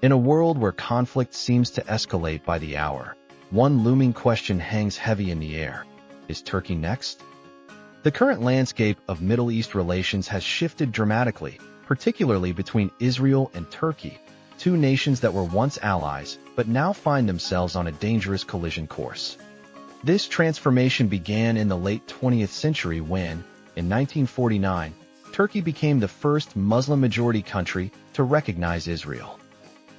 In a world where conflict seems to escalate by the hour, one looming question hangs heavy in the air. Is Turkey next? The current landscape of Middle East relations has shifted dramatically, particularly between Israel and Turkey, two nations that were once allies but now find themselves on a dangerous collision course. This transformation began in the late 20th century when, in 1949, Turkey became the first Muslim-majority country to recognize Israel.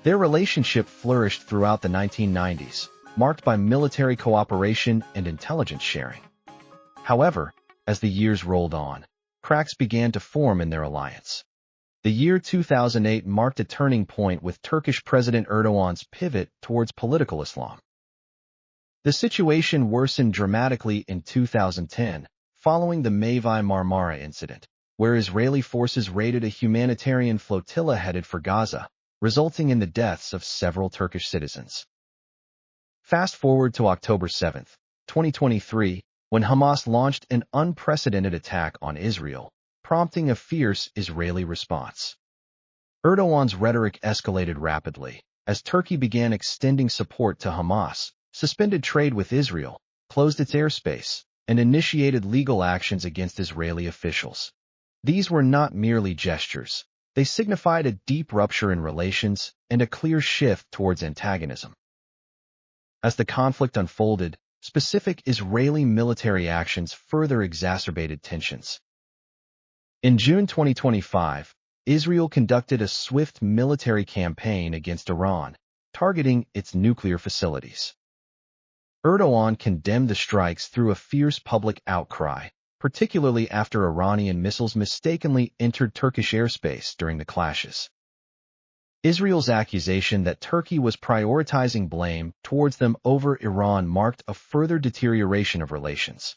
Their relationship flourished throughout the 1990s, marked by military cooperation and intelligence sharing. However, as the years rolled on, cracks began to form in their alliance. The year 2008 marked a turning point with Turkish President Erdogan's pivot towards political Islam. The situation worsened dramatically in 2010, following the Mavi Marmara incident, where Israeli forces raided a humanitarian flotilla headed for Gaza, resulting in the deaths of several Turkish citizens. Fast forward to October 7, 2023, when Hamas launched an unprecedented attack on Israel, prompting a fierce Israeli response. Erdogan's rhetoric escalated rapidly, as Turkey began extending support to Hamas, suspended trade with Israel, closed its airspace, and initiated legal actions against Israeli officials. These were not merely gestures. They signified a deep rupture in relations and a clear shift towards antagonism. As the conflict unfolded, specific Israeli military actions further exacerbated tensions. In June 2025, Israel conducted a swift military campaign against Iran, targeting its nuclear facilities. Erdogan condemned the strikes through a fierce public outcry, particularly after Iranian missiles mistakenly entered Turkish airspace during the clashes. Israel's accusation that Turkey was prioritizing blame towards them over Iran marked a further deterioration of relations.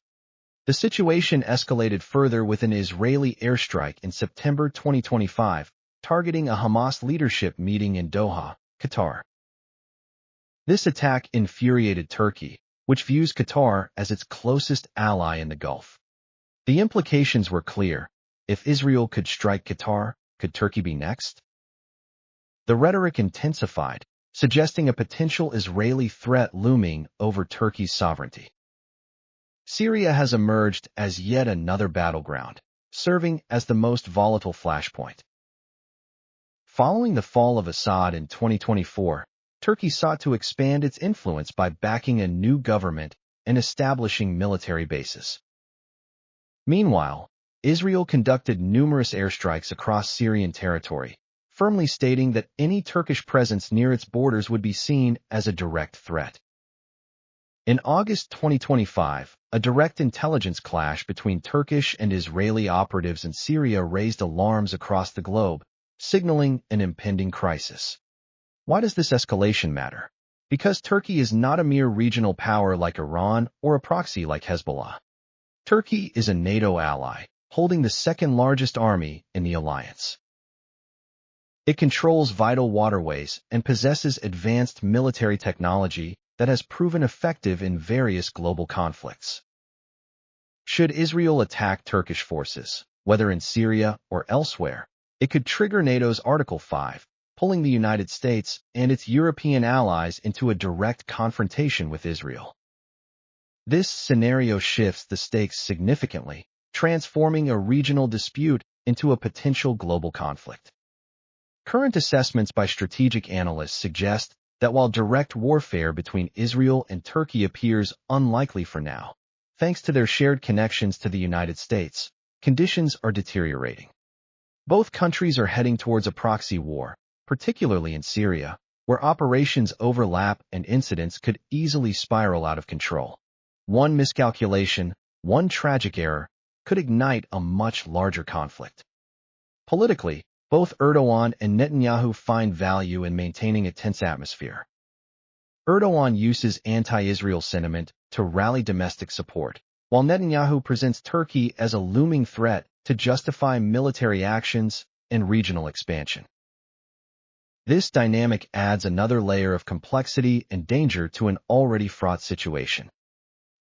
The situation escalated further with an Israeli airstrike in September 2025, targeting a Hamas leadership meeting in Doha, Qatar. This attack infuriated Turkey, which views Qatar as its closest ally in the Gulf. The implications were clear. If Israel could strike Qatar, could Turkey be next? The rhetoric intensified, suggesting a potential Israeli threat looming over Turkey's sovereignty. Syria has emerged as yet another battleground, serving as the most volatile flashpoint. Following the fall of Assad in 2024, Turkey sought to expand its influence by backing a new government and establishing military bases. Meanwhile, Israel conducted numerous airstrikes across Syrian territory, firmly stating that any Turkish presence near its borders would be seen as a direct threat. In August 2025, a direct intelligence clash between Turkish and Israeli operatives in Syria raised alarms across the globe, signaling an impending crisis. Why does this escalation matter? Because Turkey is not a mere regional power like Iran or a proxy like Hezbollah. Turkey is a NATO ally, holding the second-largest army in the alliance. It controls vital waterways and possesses advanced military technology that has proven effective in various global conflicts. Should Israel attack Turkish forces, whether in Syria or elsewhere, it could trigger NATO's Article 5, pulling the United States and its European allies into a direct confrontation with Israel. This scenario shifts the stakes significantly, transforming a regional dispute into a potential global conflict. Current assessments by strategic analysts suggest that while direct warfare between Israel and Turkey appears unlikely for now, thanks to their shared connections to the United States, conditions are deteriorating. Both countries are heading towards a proxy war, particularly in Syria, where operations overlap and incidents could easily spiral out of control. One miscalculation, one tragic error, could ignite a much larger conflict. Politically, both Erdogan and Netanyahu find value in maintaining a tense atmosphere. Erdogan uses anti-Israel sentiment to rally domestic support, while Netanyahu presents Turkey as a looming threat to justify military actions and regional expansion. This dynamic adds another layer of complexity and danger to an already fraught situation.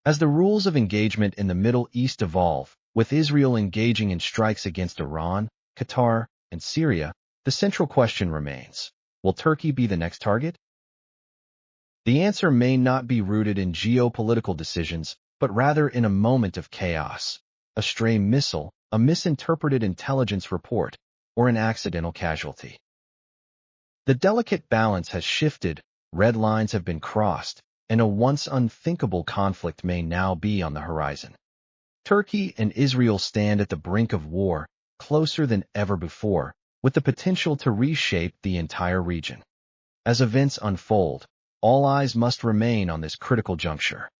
As the rules of engagement in the Middle East evolve, with Israel engaging in strikes against Iran, Qatar, and Syria, the central question remains: Will Turkey be the next target? The answer may not be rooted in geopolitical decisions, but rather in a moment of chaos. A stray missile, a misinterpreted intelligence report, or an accidental casualty. The delicate balance has shifted, red lines have been crossed, and a once unthinkable conflict may now be on the horizon. Turkey and Israel stand at the brink of war, closer than ever before, with the potential to reshape the entire region. As events unfold, all eyes must remain on this critical juncture.